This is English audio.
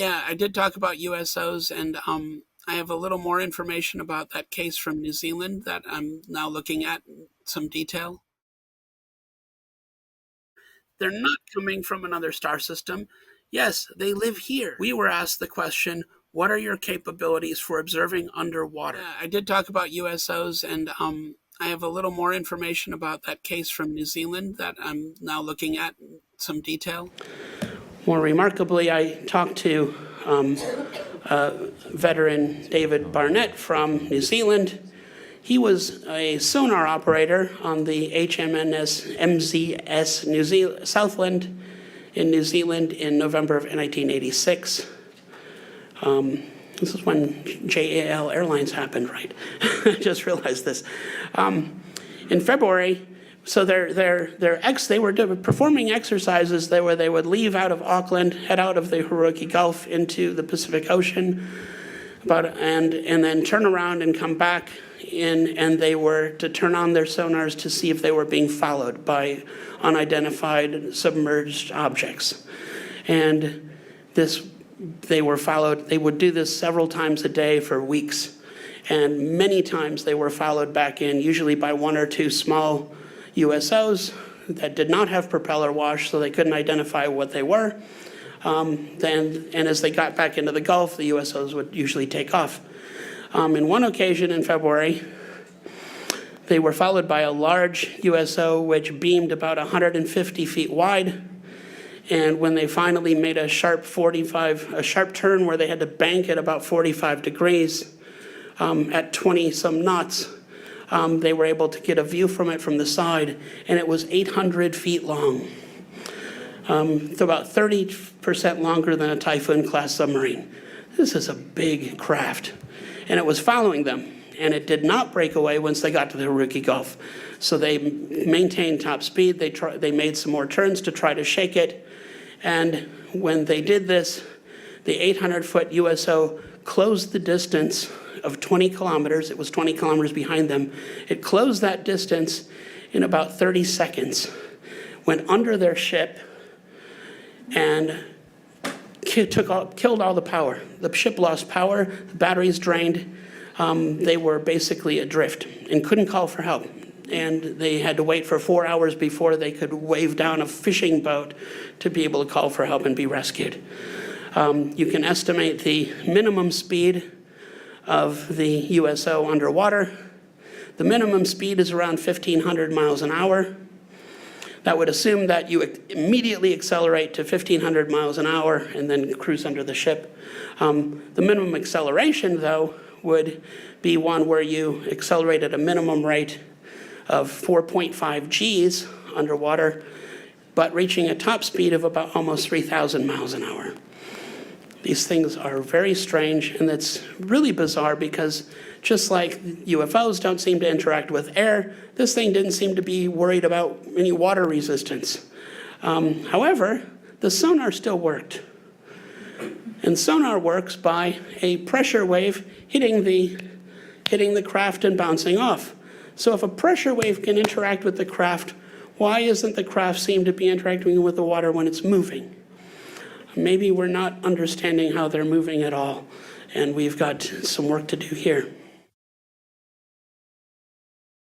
Yeah, I did talk about USOs, and I have a little more information about that case from New Zealand that I'm now looking at in some detail. They're not coming from another star system. Yes, they live here. We were asked the question, what are your capabilities for observing underwater? Yeah, I did talk about USOs, and I have a little more information about that case from New Zealand that I'm now looking at in some detail. More remarkably, I talked to veteran David Barnett from New Zealand. He was a sonar operator on the HMNZS Southland in New Zealand in November of 1986. This is when JAL Airlines happened, right? I just realized this. In February, so they were performing exercises where they would leave out of Auckland, head out of the Hauraki Gulf into the Pacific Ocean, and then turn around and come back in, and they were to turn on their sonars to see if they were being followed by unidentified submerged objects. And they were followed. They would do this several times a day for weeks, and many times they were followed back in, usually by one or two small USOs that did not have propeller wash, so they couldn't identify what they were. And as they got back into the Gulf, the USOs would usually take off. In one occasion in February, they were followed by a large USO which beamed about 150 feet wide. And when they finally made a sharp turn where they had to bank at about 45 degrees at 20 some knots, they were able to get a view from it from the side, and it was 800 feet long. It's about 30% longer than a Typhoon class submarine. This is a big craft, and it was following them, and it did not break away once they got to the Hauraki Gulf. So they maintained top speed. They made some more turns to try to shake it, and when they did this, the 800-foot USO closed the distance of 20 kilometers. It was 20 kilometers behind them. It closed that distance in about 30 seconds, went under their ship, and killed all the power. The ship lost power, the batteries drained. They were basically adrift and couldn't call for help. And they had to wait for 4 hours before they could wave down a fishing boat to be able to call for help and be rescued. You can estimate the minimum speed of the USO underwater. The minimum speed is around 1,500 miles an hour. That would assume that you immediately accelerate to 1,500 miles an hour and then cruise under the ship. The minimum acceleration, though, would be one where you accelerate at a minimum rate of 4.5 Gs underwater, but reaching a top speed of about almost 3,000 miles an hour. These things are very strange, and it's really bizarre because just like UFOs don't seem to interact with air, this thing didn't seem to be worried about any water resistance. However, the sonar still worked. And sonar works by a pressure wave hitting the craft and bouncing off. So if a pressure wave can interact with the craft, why isn't the craft seem to be interacting with the water when it's moving? Maybe we're not understanding how they're moving at all, and we've got some work to do here.